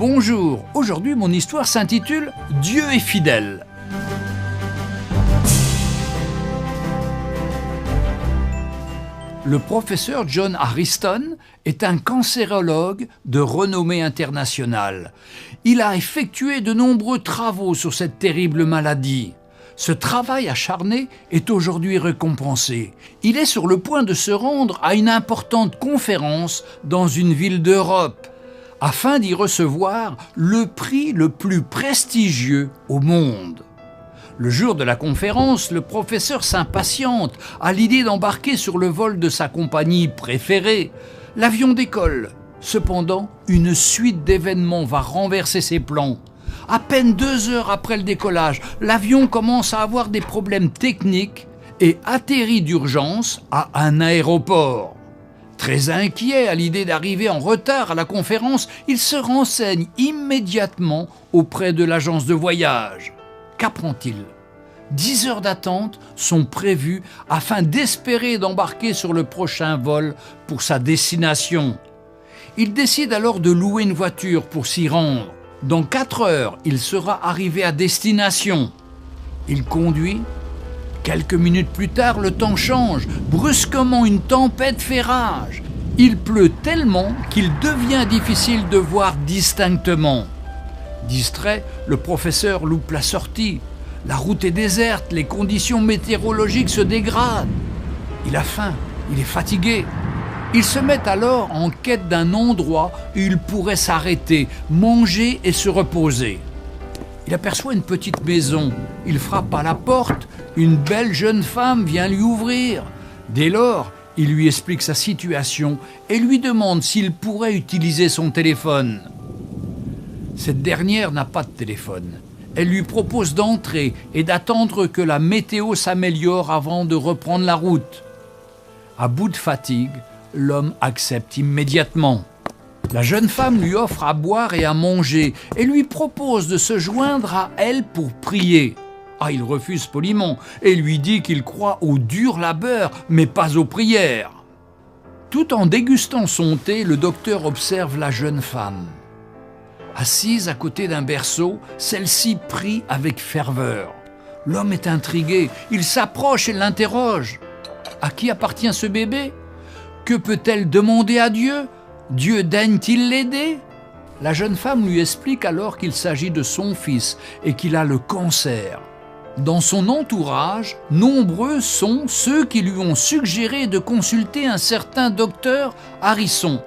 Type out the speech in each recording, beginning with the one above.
Bonjour, aujourd'hui mon histoire s'intitule « Dieu est fidèle ». Le professeur John Harrison est un cancérologue de renommée internationale. Il a effectué de nombreux travaux sur cette terrible maladie. Ce travail acharné est aujourd'hui récompensé. Il est sur le point de se rendre à une importante conférence dans une ville d'Europe, afin d'y recevoir le prix le plus prestigieux au monde. Le jour de la conférence, le professeur s'impatiente à l'idée d'embarquer sur le vol de sa compagnie préférée. L'avion décolle. Cependant, une suite d'événements va renverser ses plans. À peine 2 heures après le décollage, l'avion commence à avoir des problèmes techniques et atterrit d'urgence à un aéroport. Très inquiet à l'idée d'arriver en retard à la conférence, il se renseigne immédiatement auprès de l'agence de voyage. Qu'apprend-il ? 10 heures d'attente sont prévues afin d'espérer d'embarquer sur le prochain vol pour sa destination. Il décide alors de louer une voiture pour s'y rendre. Dans 4 heures, il sera arrivé à destination. Il conduit. Quelques minutes plus tard, le temps change. Brusquement, une tempête fait rage. Il pleut tellement qu'il devient difficile de voir distinctement. Distrait, le professeur loupe la sortie. La route est déserte, les conditions météorologiques se dégradent. Il a faim, il est fatigué. Il se met alors en quête d'un endroit où il pourrait s'arrêter, manger et se reposer. Il aperçoit une petite maison. Il frappe à la porte. Une belle jeune femme vient lui ouvrir. Dès lors, il lui explique sa situation et lui demande s'il pourrait utiliser son téléphone. Cette dernière n'a pas de téléphone. Elle lui propose d'entrer et d'attendre que la météo s'améliore avant de reprendre la route. À bout de fatigue, l'homme accepte immédiatement. La jeune femme lui offre à boire et à manger et lui propose de se joindre à elle pour prier. Il refuse poliment et lui dit qu'il croit au dur labeur, mais pas aux prières. Tout en dégustant son thé, le docteur observe la jeune femme. Assise à côté d'un berceau, celle-ci prie avec ferveur. L'homme est intrigué, il s'approche et l'interroge. À qui appartient ce bébé ? Que peut-elle demander à Dieu ? Dieu daigne-t-il l'aider ? La jeune femme lui explique alors qu'il s'agit de son fils et qu'il a le cancer. Dans son entourage, nombreux sont ceux qui lui ont suggéré de consulter un certain docteur Harrison.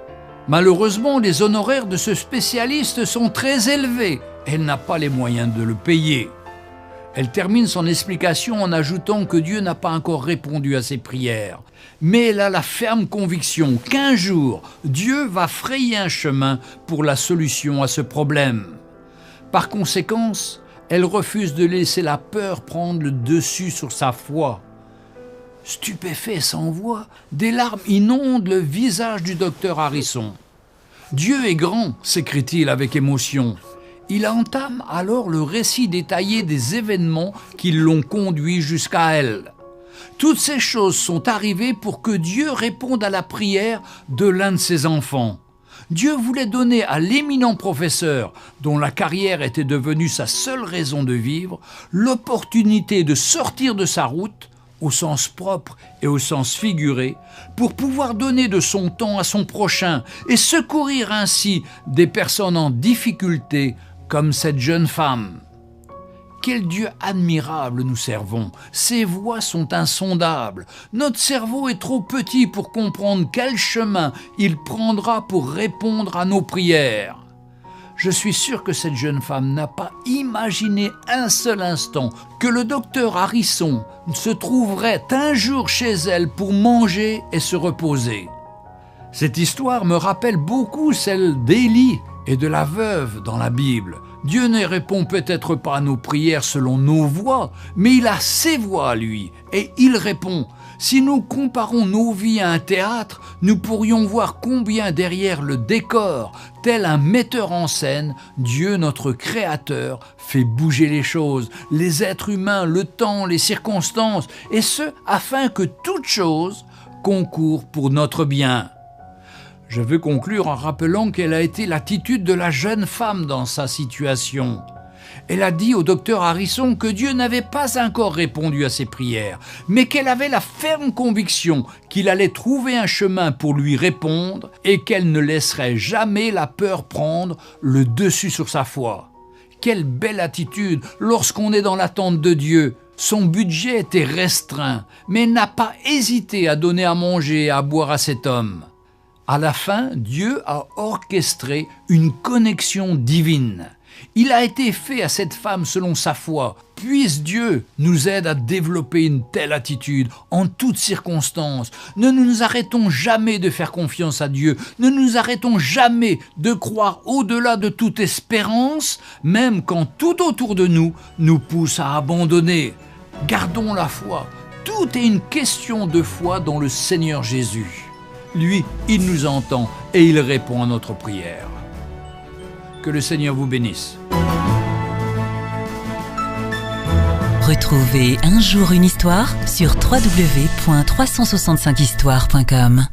Malheureusement, les honoraires de ce spécialiste sont très élevés. Elle n'a pas les moyens de le payer. Elle termine son explication en ajoutant que Dieu n'a pas encore répondu à ses prières. Mais elle a la ferme conviction qu'un jour, Dieu va frayer un chemin pour la solution à ce problème. Par conséquent, elle refuse de laisser la peur prendre le dessus sur sa foi. Stupéfait sans voix, des larmes inondent le visage du docteur Harrison. « Dieu est grand !» s'écrie-t-il avec émotion. Il entame alors le récit détaillé des événements qui l'ont conduit jusqu'à elle. Toutes ces choses sont arrivées pour que Dieu réponde à la prière de l'un de ses enfants. Dieu voulait donner à l'éminent professeur, dont la carrière était devenue sa seule raison de vivre, l'opportunité de sortir de sa route, au sens propre et au sens figuré, pour pouvoir donner de son temps à son prochain et secourir ainsi des personnes en difficulté comme cette jeune femme. Quel Dieu admirable nous servons! Ses voies sont insondables. Notre cerveau est trop petit pour comprendre quel chemin il prendra pour répondre à nos prières. Je suis sûr que cette jeune femme n'a pas imaginé un seul instant que le docteur Harrison se trouverait un jour chez elle pour manger et se reposer. Cette histoire me rappelle beaucoup celle d'Élie et de la veuve dans la Bible. Dieu ne répond peut-être pas à nos prières selon nos voies, mais il a ses voies à lui, et il répond. Si nous comparons nos vies à un théâtre, nous pourrions voir combien derrière le décor, tel un metteur en scène, Dieu notre Créateur fait bouger les choses, les êtres humains, le temps, les circonstances, et ce, afin que toute chose concourt pour notre bien. Je veux conclure en rappelant quelle a été l'attitude de la jeune femme dans sa situation. Elle a dit au docteur Harrison que Dieu n'avait pas encore répondu à ses prières, mais qu'elle avait la ferme conviction qu'il allait trouver un chemin pour lui répondre et qu'elle ne laisserait jamais la peur prendre le dessus sur sa foi. Quelle belle attitude lorsqu'on est dans l'attente de Dieu. Son budget était restreint, mais elle n'a pas hésité à donner à manger et à boire à cet homme. À la fin, Dieu a orchestré une connexion divine. Il a été fait à cette femme selon sa foi. Puisse Dieu nous aide à développer une telle attitude en toutes circonstances. Ne nous arrêtons jamais de faire confiance à Dieu. Ne nous arrêtons jamais de croire au-delà de toute espérance, même quand tout autour de nous nous pousse à abandonner. Gardons la foi. Tout est une question de foi dans le Seigneur Jésus. Lui, il nous entend et il répond à notre prière. Que le Seigneur vous bénisse. Retrouvez Un jour une histoire sur www.365histoire.com.